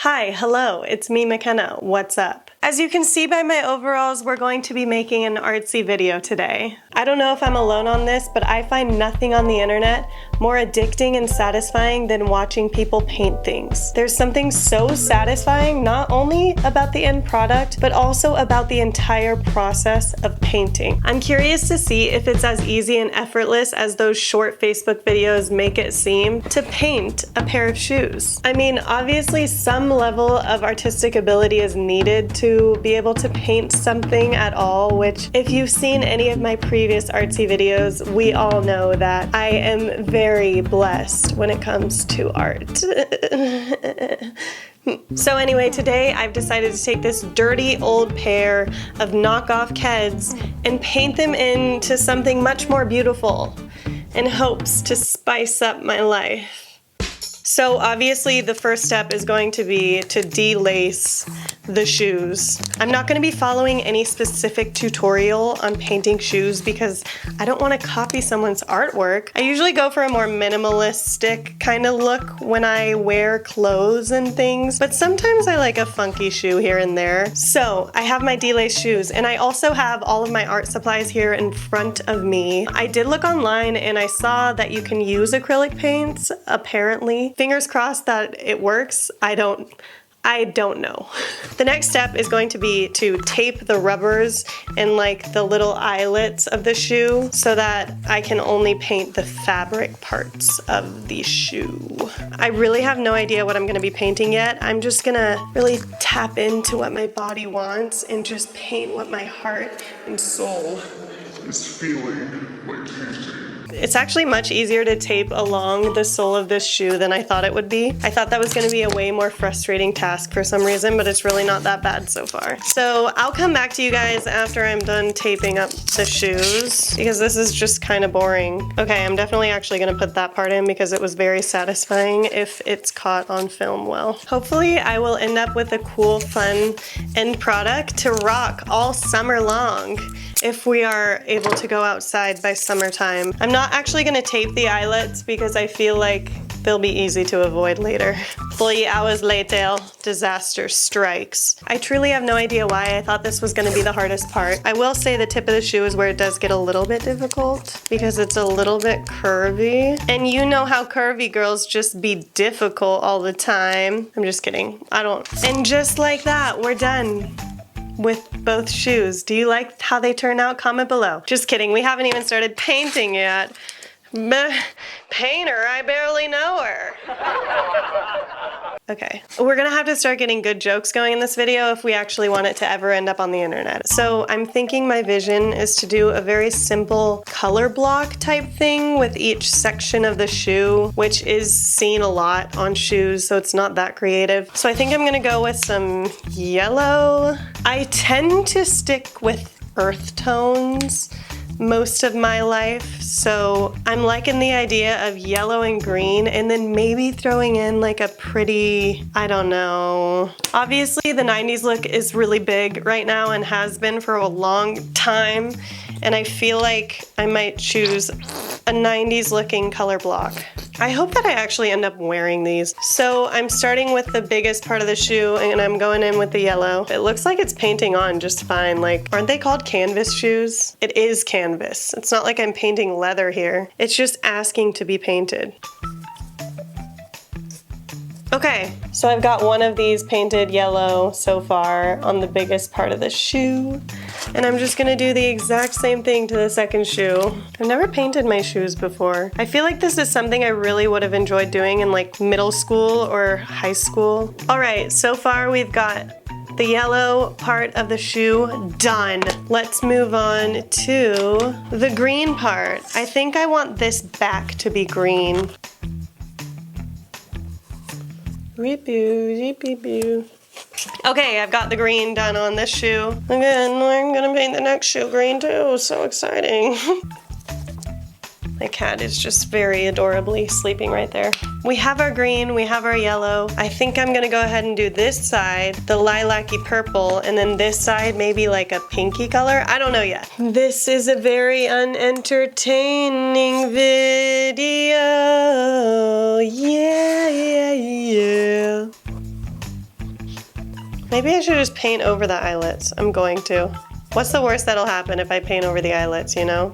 Hi, hello, it's me, Mckenna. What's up? As you can see by my overalls, we're going to be making an artsy video today. I don't know if I'm alone on this, but I find nothing on the internet more addicting and satisfying than watching people paint things. There's something so satisfying not only about the end product, but also about the entire process of painting. I'm curious to see if it's as easy and effortless as those short Facebook videos make it seem to paint a pair of shoes. I mean, obviously some level of artistic ability is needed to be able to paint something at all, which if you've seen any of my previous artsy videos, we all know that I am very blessed when it comes to art. So anyway, today I've decided to take this dirty old pair of knockoff keds and paint them into something much more beautiful in hopes to spice up my life. So obviously the first step is going to be to delace the shoes. I'm not going to be following any specific tutorial on painting shoes because I don't want to copy someone's artwork. I usually go for a more minimalistic kind of look when I wear clothes and things, but sometimes I like a funky shoe here and there. So I have my delaced shoes and I also have all of my art supplies here in front of me. I did look online and I saw that you can use acrylic paints, apparently. Fingers crossed that it works. I don't know. The next step is going to be to tape the rubbers and like the little eyelets of the shoe so that I can only paint the fabric parts of the shoe. I really have no idea what I'm going to be painting yet. I'm just gonna really tap into what my body wants and just paint what my heart and soul is feeling like painting. It's actually much easier to tape along the sole of this shoe than I thought it would be. I thought that was going to be a way more frustrating task for some reason, but it's really not that bad so far. So I'll come back to you guys after I'm done taping up the shoes because this is just kind of boring. Okay, I'm definitely actually going to put that part in because it was very satisfying if it's caught on film well. Hopefully I will end up with a cool, fun end product to rock all summer long if we are able to go outside by summertime. I'm not actually gonna tape the eyelets because I feel like they'll be easy to avoid later. 3 hours later, disaster strikes. I truly have no idea why I thought this was gonna be the hardest part. I will say the tip of the shoe is where it does get a little bit difficult because it's a little bit curvy. And you know how curvy girls just be difficult all the time. I'm just kidding, I don't. And just like that, we're done with both shoes. Do you like how they turn out? Comment below. Just kidding, we haven't even started painting yet. Painter, I barely know her. Okay, we're gonna have to start getting good jokes going in this video if we actually want it to ever end up on the internet. So I'm thinking my vision is to do a very simple color block type thing with each section of the shoe, which is seen a lot on shoes, so it's not that creative. So I think I'm gonna go with some yellow. I tend to stick with earth tones most of my life, so I'm liking the idea of yellow and green and then maybe throwing in like a pretty, I don't know. Obviously the 90s look is really big right now and has been for a long time, and I feel like I might choose a 90s looking color block. I hope that I actually end up wearing these. So I'm starting with the biggest part of the shoe and I'm going in with the yellow. It looks like it's painting on just fine. Like, aren't they called canvas shoes? It is canvas. It's not like I'm painting leather here. It's just asking to be painted. Okay, so I've got one of these painted yellow so far on the biggest part of the shoe. And I'm just gonna do the exact same thing to the second shoe. I've never painted my shoes before. I feel like this is something I really would have enjoyed doing in like middle school or high school. All right, so far we've got the yellow part of the shoe done. Let's move on to the green part. I think I want this back to be green. Okay, I've got the green done on this shoe. Again, I'm gonna paint the next shoe green too. So exciting. My cat is just very adorably sleeping right there. We have our green, we have our yellow. I think I'm gonna go ahead and do this side, the lilac-y purple, and then this side maybe like a pinky color. I don't know yet. This is a very unentertaining video. Yeah. Maybe I should just paint over the eyelets. I'm going to. What's the worst that'll happen if I paint over the eyelets, you know?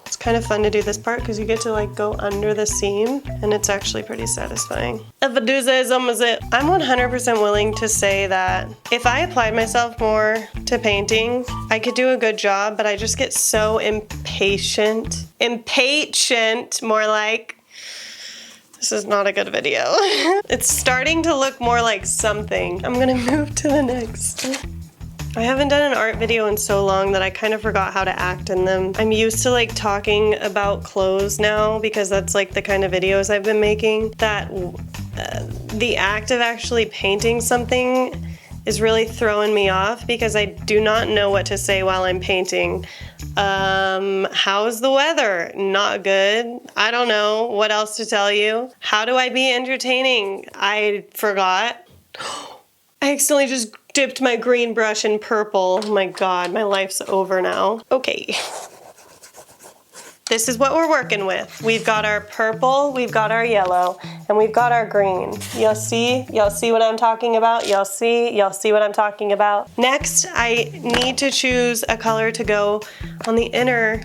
It's kind of fun to do this part because you get to like go under the seam and it's actually pretty satisfying. I'm 100% willing to say that if I applied myself more to painting, I could do a good job, but I just get so impatient. Impatient, more like. This is not a good video. It's starting to look more like something. I'm gonna move to the next. I haven't done an art video in so long that I kind of forgot how to act in them. I'm used to like talking about clothes now because that's like the kind of videos I've been making. That the act of actually painting something is really throwing me off because I do not know what to say while I'm painting. How's the weather? Not good. I don't know what else to tell you. How do I be entertaining? I forgot. I accidentally just dipped my green brush in purple. Oh my god, my life's over now. Okay. This is what we're working with. We've got our purple, we've got our yellow, and we've got our green. Y'all see what I'm talking about? Y'all see what I'm talking about? Next, I need to choose a color to go on the inner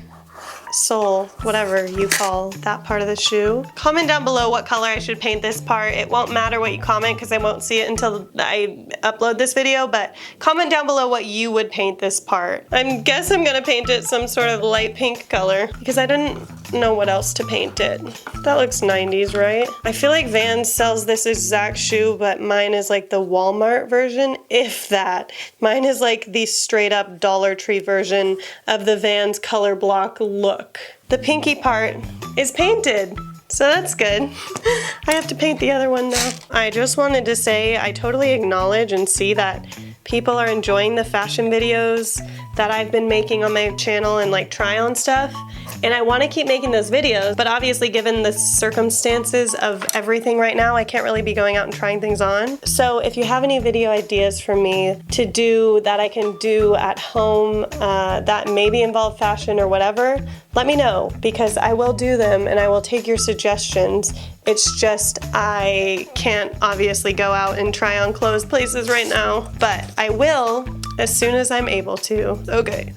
sole, whatever you call that part of the shoe. Comment down below what color I should paint this part. It won't matter what you comment because I won't see it until I upload this video, but comment down below what you would paint this part. I guess I'm gonna paint it some sort of light pink color because I didn't know what else to paint it. That looks 90s, right? I feel like Vans sells this exact shoe, but mine is like the Walmart version, if that. Mine is like the straight up Dollar Tree version of the Vans color block look. The pinky part is painted, so that's good. I have to paint the other one now. I just wanted to say I totally acknowledge and see that people are enjoying the fashion videos that I've been making on my channel and like try on stuff. And I want to keep making those videos, but obviously given the circumstances of everything right now, I can't really be going out and trying things on. So if you have any video ideas for me to do that I can do at home that maybe involve fashion or whatever, let me know because I will do them and I will take your suggestions. It's just I can't obviously go out and try on clothes places right now, but I will as soon as I'm able to. Okay.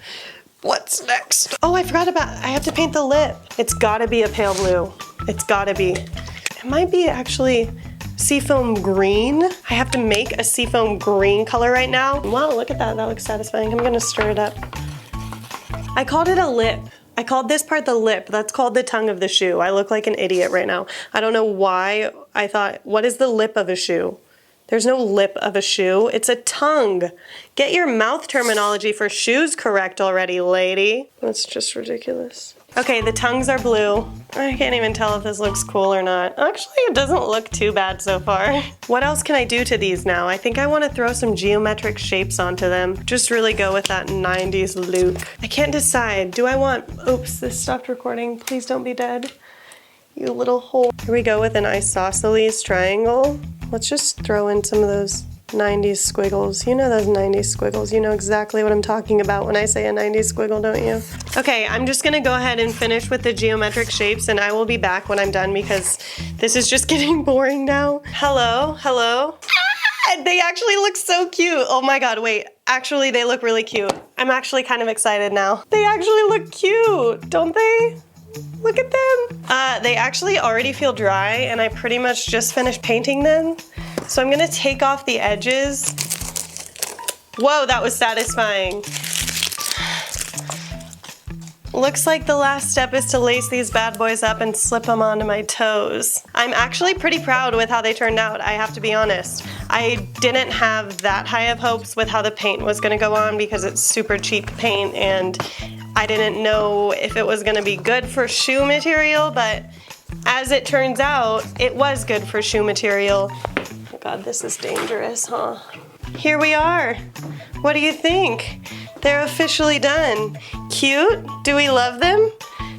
What's next? Oh, I forgot about, I have to paint the lip. It's gotta be a pale blue. It's gotta be. It might be actually seafoam green. I have to make a seafoam green color right now. Wow, look at that, that looks satisfying. I'm gonna stir it up. I called it a lip. I called this part the lip. That's called the tongue of the shoe. I look like an idiot right now. I don't know why I thought, what is the lip of a shoe? There's no lip of a shoe, it's a tongue. Get your mouth terminology for shoes correct already, lady. That's just ridiculous. Okay, the tongues are blue. I can't even tell if this looks cool or not. Actually, it doesn't look too bad so far. What else can I do to these now? I think I want to throw some geometric shapes onto them. Just really go with that 90s look. I can't decide. Do I want, oops, this stopped recording. Please don't be dead. You little hole. Here we go with an isosceles triangle. Let's just throw in some of those 90s squiggles. You know those 90s squiggles. You know exactly what I'm talking about when I say a 90s squiggle, don't you? Okay, I'm just gonna go ahead and finish with the geometric shapes and I will be back when I'm done because this is just getting boring now. Hello, hello. Ah, they actually look so cute. Oh my god, wait. Actually, they look really cute. I'm actually kind of excited now. They actually look cute, don't they? Look at them. They actually already feel dry and I pretty much just finished painting them. So I'm gonna take off the edges. Whoa, that was satisfying. Looks like the last step is to lace these bad boys up and slip them onto my toes. I'm actually pretty proud with how they turned out, I have to be honest. I didn't have that high of hopes with how the paint was gonna go on because it's super cheap paint and I didn't know if it was gonna be good for shoe material, but as it turns out, it was good for shoe material. Oh god, this is dangerous, huh? Here we are. What do you think? They're officially done. Cute? Do we love them?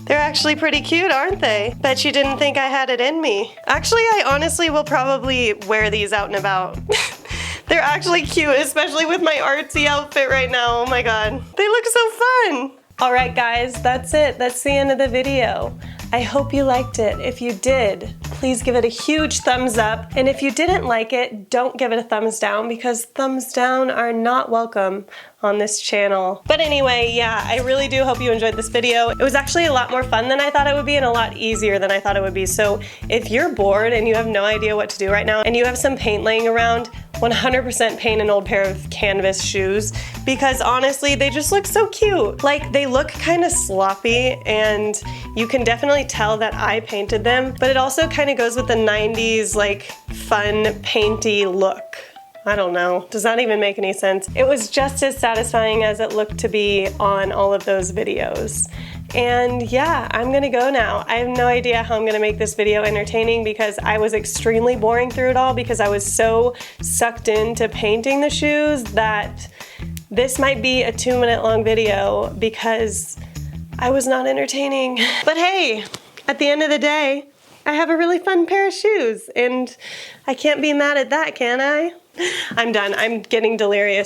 They're actually pretty cute, aren't they? Bet you didn't think I had it in me. Actually, I honestly will probably wear these out and about. They're actually cute, especially with my artsy outfit right now. Oh my god. They look so fun. All right, guys, that's it. That's the end of the video. I hope you liked it. If you did, please give it a huge thumbs up. And if you didn't like it, don't give it a thumbs down, because thumbs down are not welcome on this channel. But anyway, yeah, I really do hope you enjoyed this video. It was actually a lot more fun than I thought it would be and a lot easier than I thought it would be. So if you're bored and you have no idea what to do right now and you have some paint laying around, 100% paint an old pair of canvas shoes, because honestly, they just look so cute. Like, they look kind of sloppy and you can definitely tell that I painted them, but it also kind of goes with the 90s, like, fun, painty look. I don't know. Does that even make any sense? It was just as satisfying as it looked to be on all of those videos. And yeah, I'm gonna go now. I have no idea how I'm gonna make this video entertaining, because I was extremely boring through it all because I was so sucked into painting the shoes that this might be a 2-minute long video because I was not entertaining. But hey, at the end of the day, I have a really fun pair of shoes and I can't be mad at that, can I? I'm done. I'm getting delirious.